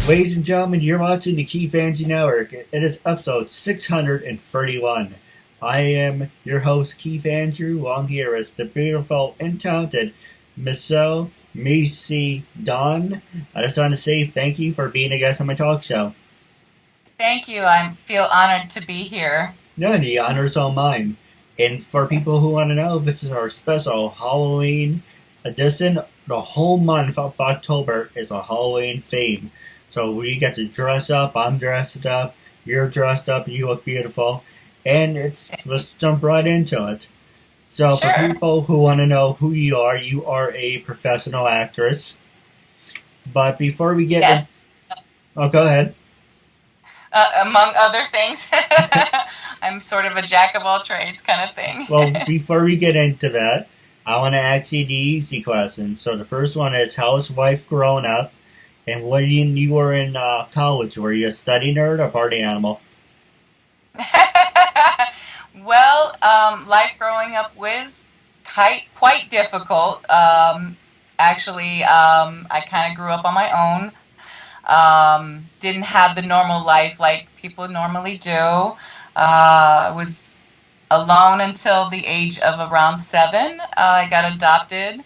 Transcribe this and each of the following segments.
Ladies and gentlemen, you're watching the Keith Andrew Network. It is episode 631. I am your host, Keith Andrew. Along here is the beautiful and talented Mishy Dawn. I just want to say thank you for being a guest on my talk show. Thank you. I feel honored to be here. No, the honor's all mine. And for people who want to know, this is our special Halloween edition. The whole month of October is a Halloween theme. So we get to dress up, I'm dressed up, you're dressed up, you look beautiful. And let's jump right into it. So Sure. for people who want to know who you are a professional actress. But before we get Yes. go ahead. Among other things, I'm sort of a jack of all trades kind of thing. Well, before we get into that, I want to ask you the easy question. So the first one is, housewife growing up? And when you were in college, were you a study nerd or party animal? Well, life growing up was quite difficult. Actually, I kind of grew up on my own. Didn't have the normal life like people normally do. Was alone until the age of around 7. I got adopted,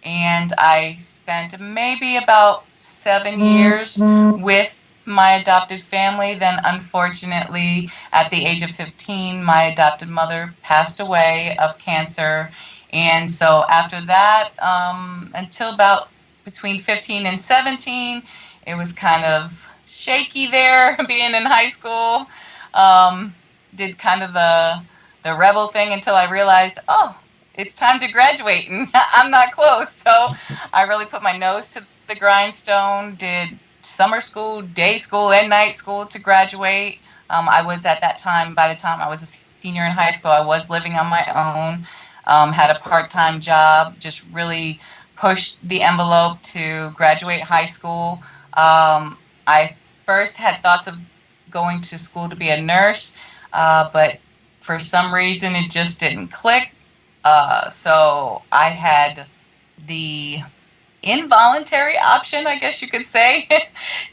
and I spent maybe about 7 years with my adopted family. Then, unfortunately, at the age of 15, my adopted mother passed away of cancer. And so after that, until about between 15 and 17, it was kind of shaky there, being in high school. Did kind of the rebel thing until I realized, oh, it's time to graduate, and I'm not close. So I really put my nose to the grindstone, did summer school, day school, and night school to graduate. I was at that time, by the time I was a senior in high school, I was living on my own, had a part-time job, just really pushed the envelope to graduate high school. I first had thoughts of going to school to be a nurse, but for some reason it just didn't click. So I had the involuntary option, I guess you could say,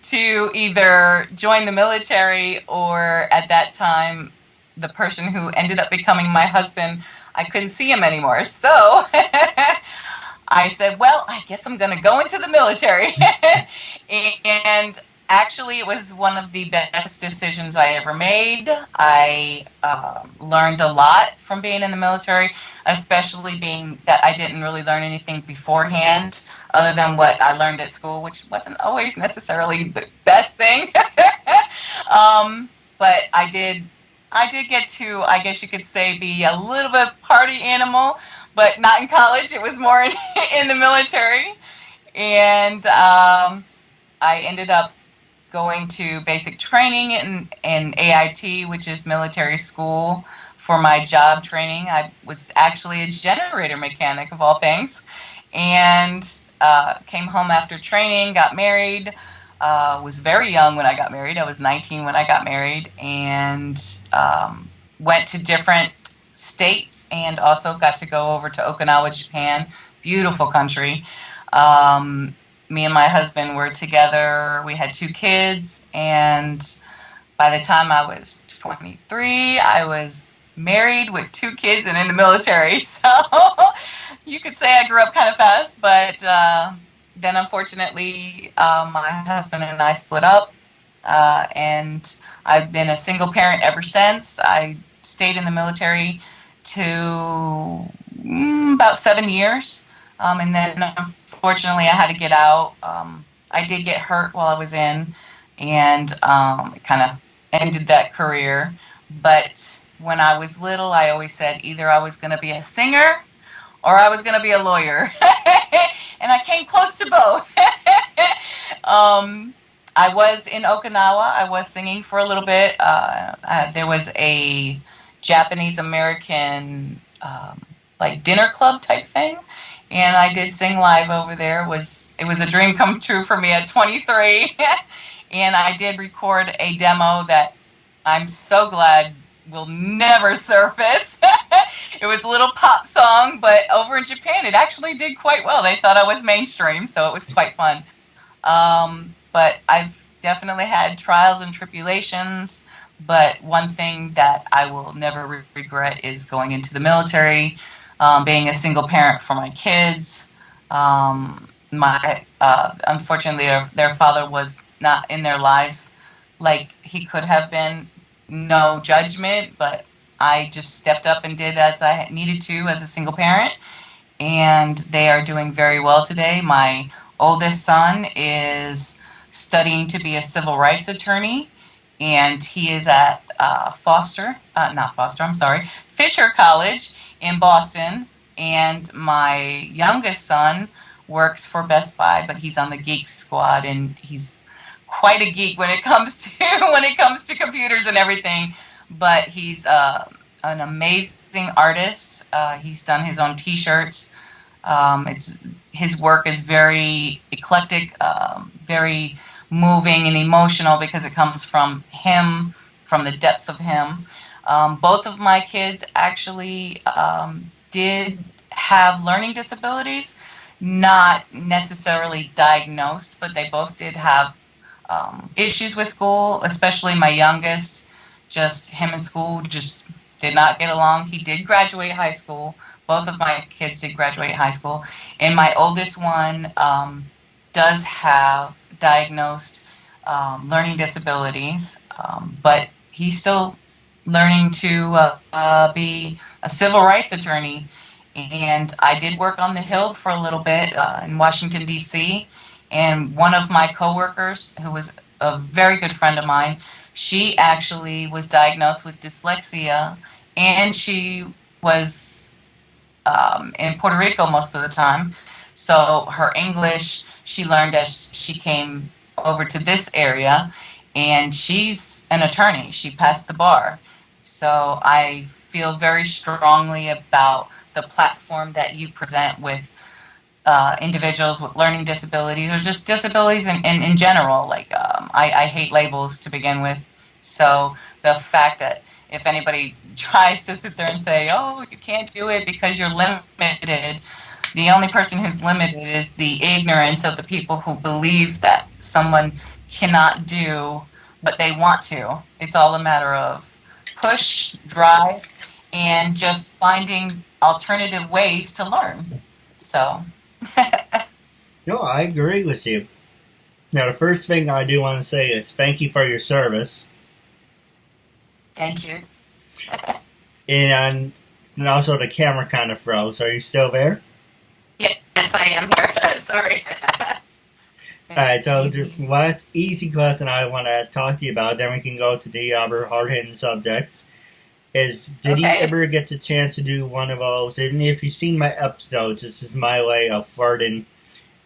to either join the military, or at that time, the person who ended up becoming my husband, I couldn't see him anymore. So I said, well, I guess I'm going to go into the military. And actually, it was one of the best decisions I ever made. I learned a lot from being in the military, especially being that I didn't really learn anything beforehand other than what I learned at school, which wasn't always necessarily the best thing. But I did get to, I guess you could say, be a little bit party animal, but not in college. It was more in the military. And I ended up going to basic training in AIT, which is military school, for my job training. I was actually a generator mechanic, of all things, and came home after training, got married, was very young when I got married. I was 19 when I got married, and went to different states, and also got to go over to Okinawa, Japan. Beautiful country. Me and my husband were together. We had 2 kids, and by the time I was 23, I was married with 2 kids and in the military. So you could say I grew up kind of fast, but then unfortunately, my husband and I split up, and I've been a single parent ever since. I stayed in the military to about 7 years. And then, unfortunately, I had to get out. I did get hurt while I was in, and it kind of ended that career. But when I was little, I always said either I was going to be a singer or I was going to be a lawyer. And I came close to both. I was in Okinawa. I was singing for a little bit. There was a Japanese-American like dinner club type thing. And I did sing live over there. It was a dream come true for me at 23. And I did record a demo that I'm so glad will never surface. It was a little pop song, but over in Japan, it actually did quite well. They thought I was mainstream, so it was quite fun. But I've definitely had trials and tribulations, but one thing that I will never regret is going into the military, being a single parent for my kids. Unfortunately, their father was not in their lives like he could have been. No judgment, but I just stepped up and did as I needed to as a single parent, and they are doing very well today. My oldest son is studying to be a civil rights attorney, and he is at Fisher College in Boston. And my youngest son works for Best Buy, but he's on the geek squad, and he's quite a geek when it comes to computers and everything. But he's an amazing artist. He's done his own T-shirts. His work is very eclectic, very moving and emotional because it comes from him, from the depths of him. Both of my kids actually did have learning disabilities, not necessarily diagnosed, but they both did have issues with school, especially my youngest. Just him in school just did not get along. He did graduate high school. Both of my kids did graduate high school. And my oldest one does have diagnosed learning disabilities, but he's still learning to be a civil rights attorney. And I did work on the Hill for a little bit in Washington, D.C., and one of my coworkers, who was a very good friend of mine, she actually was diagnosed with dyslexia, and she was in Puerto Rico most of the time. So her English, she learned as she came over to this area, and she's an attorney. She passed the bar. So I feel very strongly about the platform that you present with individuals with learning disabilities, or just disabilities in general. Like, I hate labels to begin with. So the fact that if anybody tries to sit there and say, oh, you can't do it because you're limited, the only person who's limited is the ignorance of the people who believe that someone cannot do what they want to. It's all a matter of push, drive, and just finding alternative ways to learn. So. No, I agree with you. Now, the first thing I do want to say is thank you for your service. Thank you. And also the camera kind of froze. Are you still there? Yes, I am here. Sorry. Alright, so the last easy question I want to talk to you about, then we can go to the other hard-hitting subjects, is did you ever get the chance to do one of those? And if you've seen my episodes, this is my way of flirting.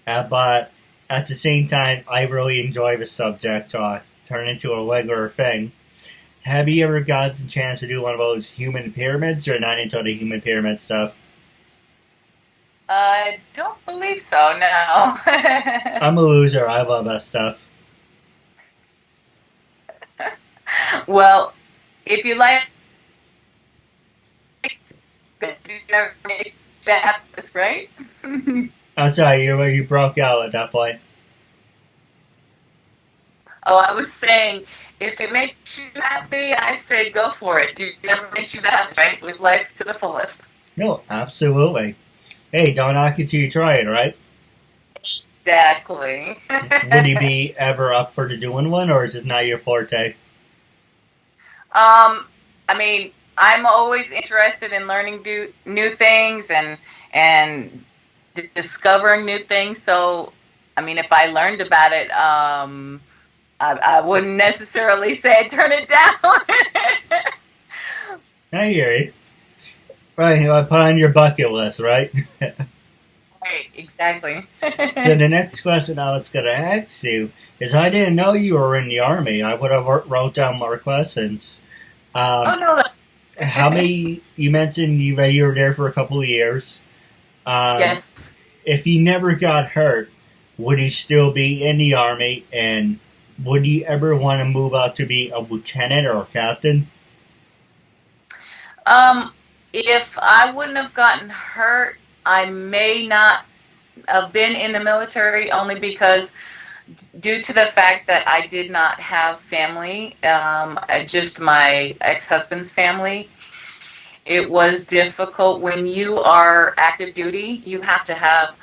But at the same time, I really enjoy the subject, so I turn into a regular thing. Have you ever got the chance to do one of those human pyramids, or not into the human pyramid stuff? I don't believe so, no. I'm a loser. I love that stuff. Well, if you like, right? I'm sorry, you broke out at that point. Oh, I was saying, if it makes you happy, I say go for it. Do whatever makes you happy, right? Live life to the fullest. No, absolutely. Hey, don't knock it till you try it, right? Exactly. Would you be ever up for doing one, or is it not your forte? I mean, I'm always interested in learning new things and discovering new things. So, I mean, if I learned about it, I wouldn't necessarily say turn it down. I hear you. Right, I put on your bucket list, right? Right, exactly. So the next question I was going to ask you is, I didn't know you were in the Army. I would have wrote down more questions. Oh, no. How many, you mentioned you were there for a couple of years. Yes. If you never got hurt, would you still be in the Army, and would you ever want to move out to be a lieutenant or a captain? If I wouldn't have gotten hurt, I may not have been in the military, only because due to the fact that I did not have family, just my ex-husband's family, it was difficult. When you are active duty, you have to have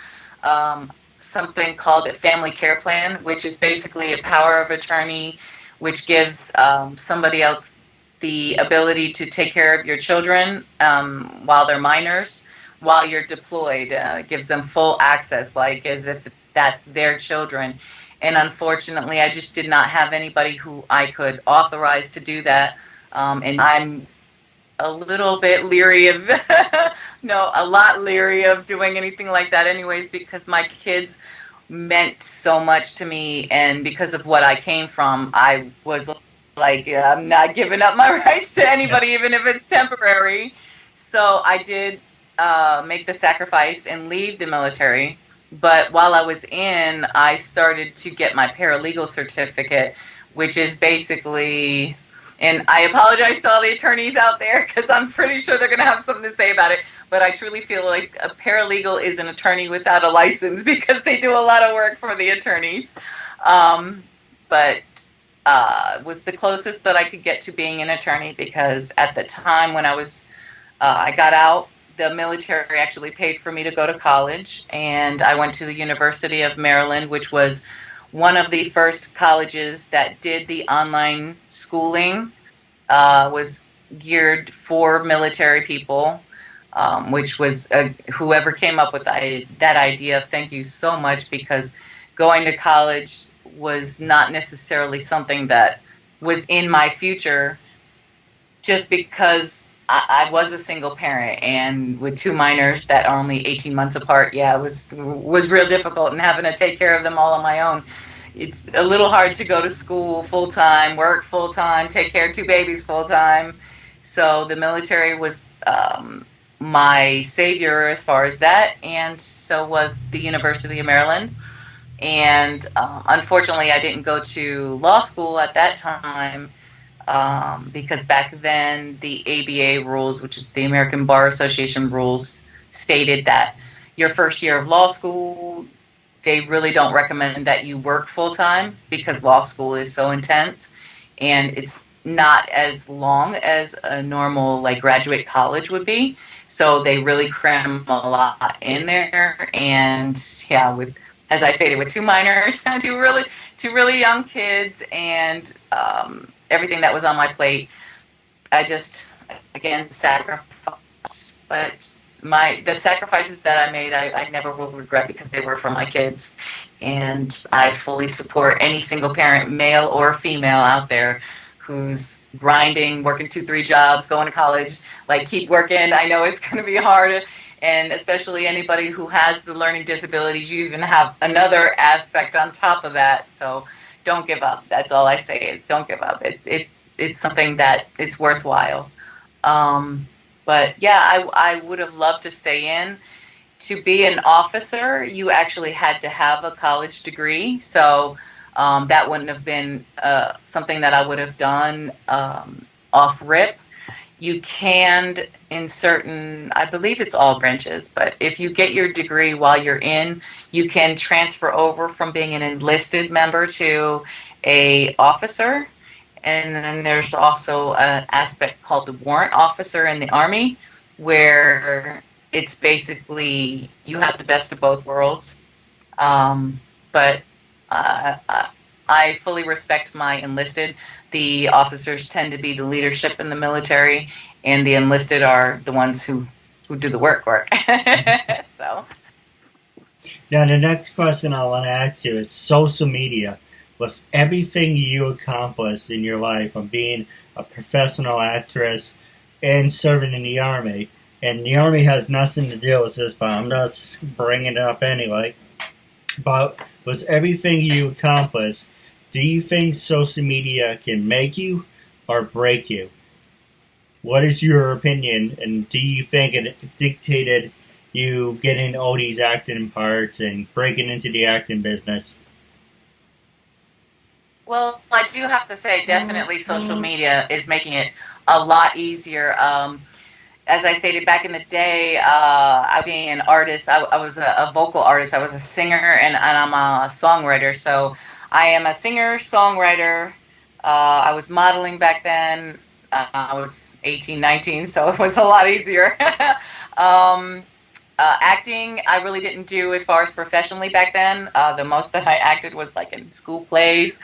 something called a family care plan, which is basically a power of attorney, which gives somebody else the ability to take care of your children while they're minors, while you're deployed. It gives them full access, like as if that's their children. And unfortunately, I just did not have anybody who I could authorize to do that. And I'm a little bit leery of, no, a lot leery of doing anything like that anyways, because my kids meant so much to me. And because of what I came from, I was like, I'm not giving up my rights to anybody, even if it's temporary. So I did make the sacrifice and leave the military. But while I was in, I started to get my paralegal certificate, which is basically, and I apologize to all the attorneys out there because I'm pretty sure they're going to have something to say about it. But I truly feel like a paralegal is an attorney without a license because they do a lot of work for the attorneys. But was the closest that I could get to being an attorney, because at the time when I got out, the military actually paid for me to go to college, and I went to the University of Maryland, which was one of the first colleges that did the online schooling, was geared for military people, which was whoever came up with that idea, thank you so much, because going to college was not necessarily something that was in my future, just because I was a single parent, and with two minors that are only 18 months apart, yeah, it was real difficult, and having to take care of them all on my own. It's a little hard to go to school full-time, work full-time, take care of two babies full-time. So the military was my savior as far as that, and so was the University of Maryland. And unfortunately, I didn't go to law school at that time, because back then the ABA rules, which is the American Bar Association rules, stated that your first year of law school, they really don't recommend that you work full-time because law school is so intense and it's not as long as a normal like graduate college would be. So they really cram a lot in there. And yeah, with, as I stated, with two minors, two really young kids, and everything that was on my plate, I just, again, sacrificed. But the sacrifices that I made, I never will regret, because they were for my kids. And I fully support any single parent, male or female, out there who's grinding, working 2-3 jobs, going to college. Like, keep working. I know it's going to be hard. And especially anybody who has the learning disabilities, you even have another aspect on top of that. So don't give up. That's all I say, is don't give up. It's something that it's worthwhile. But yeah, I would have loved to stay in. To be an officer, you actually had to have a college degree. So that wouldn't have been something that I would have done off rip. You can, in certain, I believe it's all branches, but if you get your degree while you're in, you can transfer over from being an enlisted member to a officer. And then there's also an aspect called the warrant officer in the Army, where it's basically you have the best of both worlds. But I fully respect my enlisted. The officers tend to be the leadership in the military, and the enlisted are the ones who do the work. So. Now, the next question I want to add to is social media. With everything you accomplished in your life, from being a professional actress and serving in the Army, and the Army has nothing to do with this, but I'm just bringing it up anyway. But with everything you accomplished, do you think social media can make you or break you? What is your opinion, and do you think it dictated you getting all these acting parts and breaking into the acting business? Well, I do have to say, definitely social media is making it a lot easier. As I stated back in the day, I being an artist, I was a vocal artist. I was a singer, and I'm a songwriter. So I am a singer, songwriter. I was modeling back then. I was 18, 19, so it was a lot easier. Acting, I really didn't do as far as professionally back then. The most that I acted was like in school plays.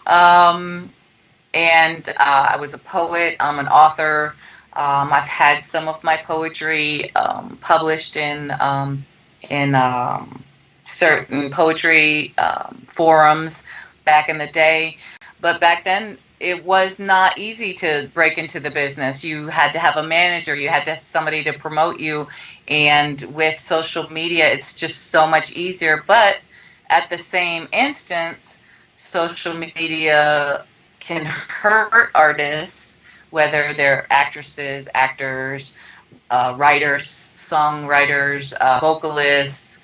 And I was a poet. I'm an author. I've had some of my poetry published in certain poetry forums back in the day. But back then, it was not easy to break into the business. You had to have a manager. You had to have somebody to promote you. And with social media, it's just so much easier. But at the same instance, social media can hurt artists, whether they're actresses, actors, writers, songwriters, vocalists,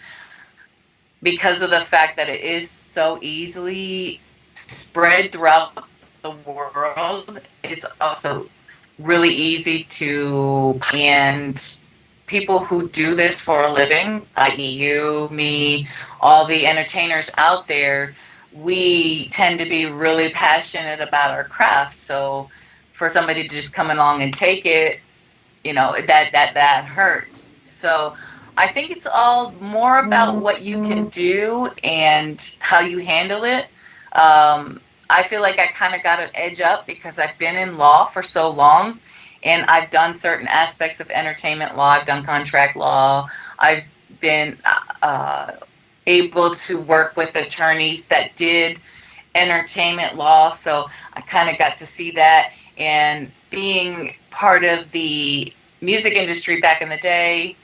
because of the fact that it is so easily spread throughout the world. It's also really easy to, and people who do this for a living, i.e. you, me, all the entertainers out there, we tend to be really passionate about our craft. So for somebody to just come along and take it, that hurts. So I think it's all more about what you can do and how you handle it. I feel like I kind of got an edge up because I've been in law for so long, and I've done certain aspects of entertainment law. I've done contract law. I've been able to work with attorneys that did entertainment law, so I kind of got to see that. And being part of the music industry back in the day,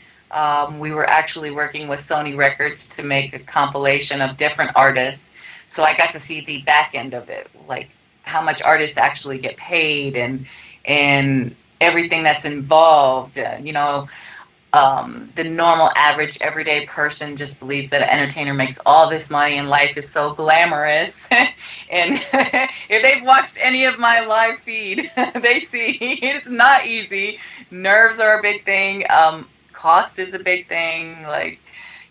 we were actually working with Sony Records to make a compilation of different artists. So I got to see the back end of it, like how much artists actually get paid and everything that's involved. The normal, average, everyday person just believes that an entertainer makes all this money and life is so glamorous. And if they've watched any of my live feed, they see it's not easy. Nerves are a big thing. Cost is a big thing. Like,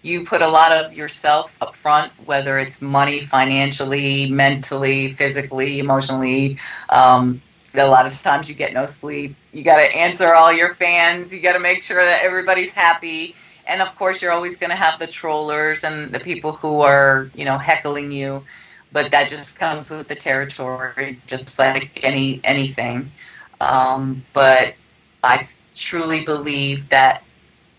you put a lot of yourself up front, whether it's money, financially, mentally, physically, emotionally. A lot of times you get no sleep. You got to answer all your fans. You got to make sure that everybody's happy. And of course, you're always going to have the trollers and the people who are, heckling you. But that just comes with the territory, just like anything. But I truly believe that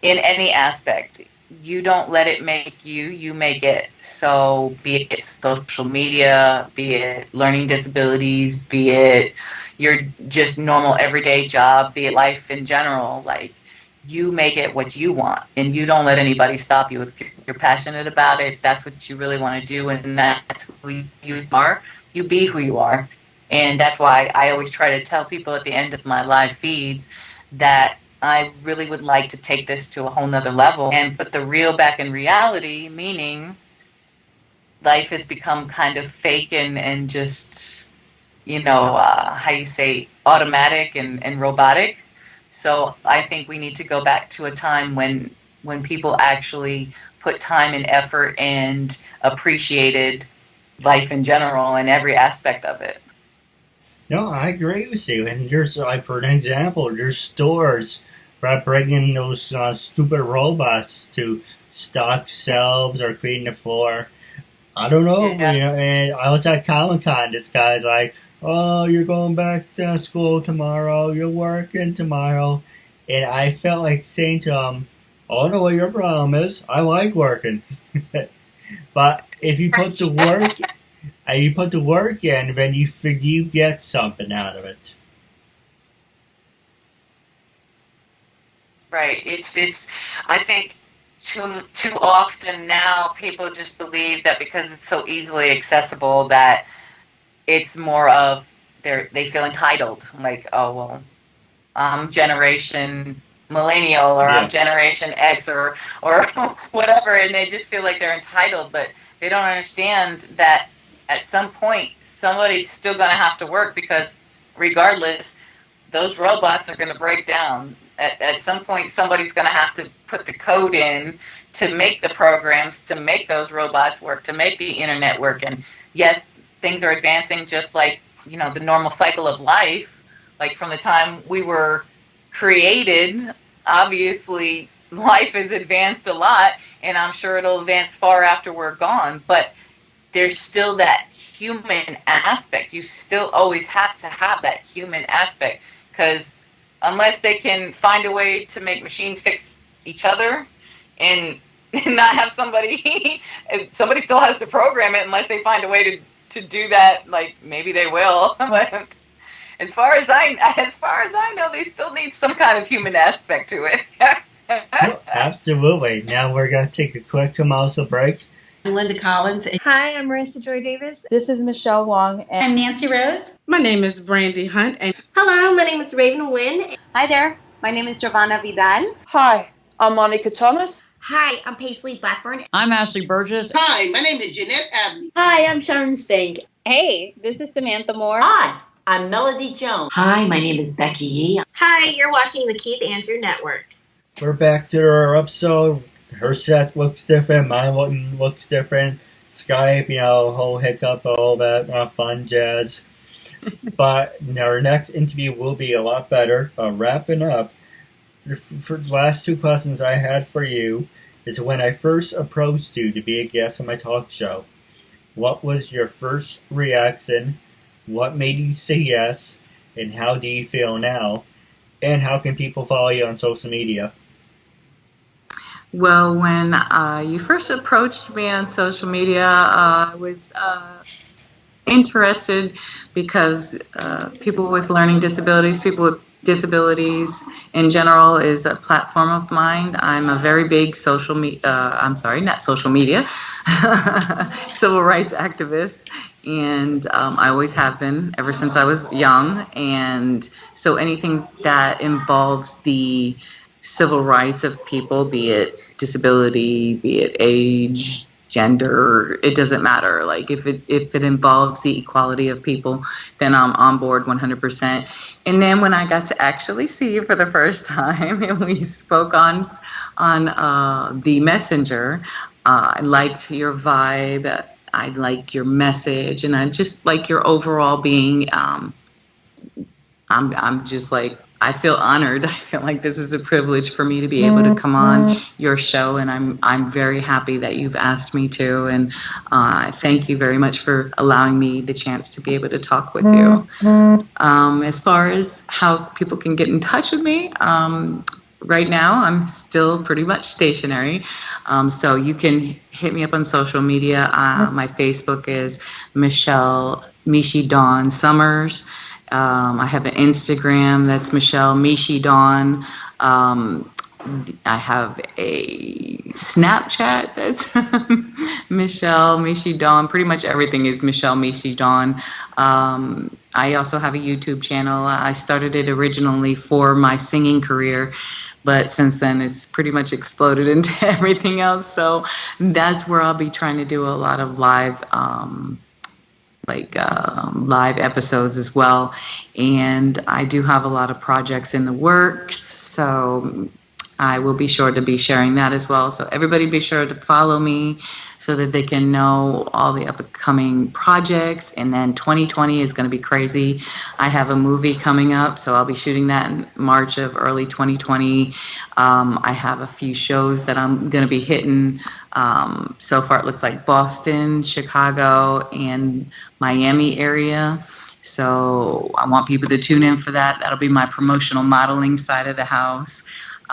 in any aspect, you don't let it make you, you make it. So be it social media, be it learning disabilities, be it your just normal everyday job, be it life in general, like, you make it what you want, and you don't let anybody stop you. If you're passionate about it, that's what you really want to do, and that's who you are, you be who you are. And that's why I always try to tell people at the end of my live feeds that I really would like to take this to a whole nother level and put the real back in reality, meaning life has become kind of fake and just, how you say, automatic and robotic. So I think we need to go back to a time when people actually put time and effort and appreciated life in general and every aspect of it. No, I agree with you. And there's, like, for an example, there's stores that bring in those stupid robots to stock shelves or clean the floor. I don't know, Yeah. and I was at Comic Con. This guy's like, "Oh, you're going back to school tomorrow. You're working tomorrow," and I felt like saying to him, "I don't know what your problem is. I like working, but if you put the work, in, then you get something out of it." Right. It's I think too often now people just believe that because it's so easily accessible that it's more of they feel entitled. Like, oh well, I'm generation millennial, or I'm Yeah. generation X, or whatever, and they just feel like they're entitled, but they don't understand that at some point somebody's still going to have to work, because regardless, those robots are going to break down. At some point, somebody's going to have to put the code in to make the programs, to make those robots work, to make the internet work. And yes, things are advancing just like, the normal cycle of life. Like from the time we were created, obviously life has advanced a lot, and I'm sure it'll advance far after we're gone. But there's still that human aspect. You still always have to have that human aspect, because unless they can find a way to make machines fix each other and not have somebody still has to program it, unless they find a way to do that. Like, maybe they will. But as far as I know, they still need some kind of human aspect to it. No, absolutely. Now we're going to take a quick commercial break. I'm Linda Collins. Hi, I'm Marissa Joy Davis. This is Michelle Wong. And I'm Nancy Rose. My name is Brandy Hunt. And hello, my name is Raven Wynn. Hi there, my name is Giovanna Vidal. Hi, I'm Monica Thomas. Hi, I'm Paisley Blackburn. I'm Ashley Burgess. Hi, my name is Jeanette Abney. Hi, I'm Sharon Spank. Hey, this is Samantha Moore. Hi, I'm Melody Jones. Hi, my name is Becky Yee. Hi, you're watching the Keith Andrew Network. We're back to our episode. Her set looks different, mine looks different. Skype, whole hiccup, all that fun jazz. But our next interview will be a lot better. Wrapping up, for the last two questions I had for you is, when I first approached you to be a guest on my talk show, what was your first reaction? What made you say yes? And how do you feel now? And how can people follow you on social media? Well, when you first approached me on social media, I was interested because people with learning disabilities, people with disabilities in general is a platform of mine. I'm a very big civil rights activist, and I always have been ever since I was young. And so anything that involves the civil rights of people, be it disability, be it age, gender, it doesn't matter. Like if it involves the equality of people, then I'm on board 100%. And then when I got to actually see you for the first time and we spoke on the messenger, I liked your vibe, I like your message, and I just like your overall being. I'm just like, I feel honored. I feel like this is a privilege for me to be able to come on your show, and I'm very happy that you've asked me to, and thank you very much for allowing me the chance to be able to talk with you. As far as how people can get in touch with me, right now I'm still pretty much stationary, so you can hit me up on social media. My Facebook is Mishy Dawn Summers. I have an Instagram that's Michelle Mishy Dawn. I have a Snapchat that's Michelle Mishy Dawn. Pretty much everything is Michelle Mishy Dawn. I also have a YouTube channel. I started it originally for my singing career, but since then it's pretty much exploded into everything else. So that's where I'll be trying to do a lot of live episodes as well. And I do have a lot of projects in the works, so I will be sure to be sharing that as well. So everybody be sure to follow me so that they can know all the upcoming projects. And then 2020 is going to be crazy. I have a movie coming up, so I'll be shooting that in March of early 2020. I have a few shows that I'm going to be hitting. So far it looks like Boston, Chicago, and Miami area. So I want people to tune in for that. That'll be my promotional modeling side of the house.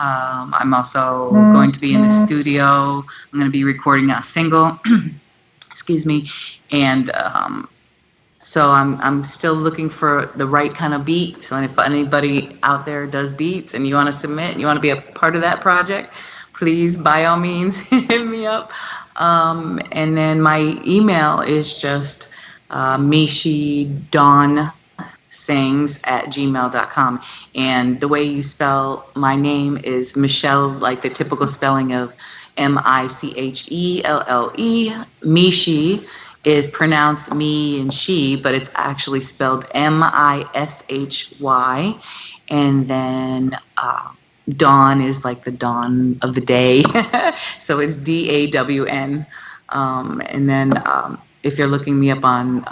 I'm also going to be in the studio. I'm going to be recording a single, excuse me, and so I'm still looking for the right kind of beat. So if anybody out there does beats and you want to submit, you want to be a part of that project, please, by all means, hit me up. And then my email is just mishydawn@gmail.com. And the way you spell my name is Michelle, like the typical spelling of Michelle. Mishy is pronounced me and she, but it's actually spelled Mishy. And then dawn is like the dawn of the day. So it's DAWN. And then if you're looking me up on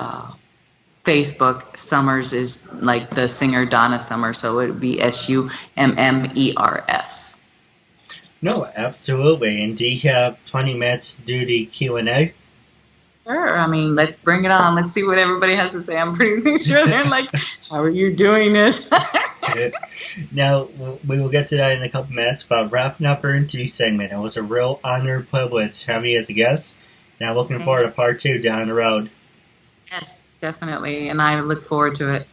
Facebook, Summers is like the singer Donna Summer, so it would be SUMMERS. No, absolutely. And do you have 20 minutes to do the Q&A? Sure. I mean, let's bring it on. Let's see what everybody has to say. I'm pretty sure they're like, how are you doing this? Now, we will get to that in a couple minutes, but wrapping up our interview segment, it was a real honor and privilege having you as a guest. Now, looking forward to part 2 down the road. Yes, definitely. And I look forward to it.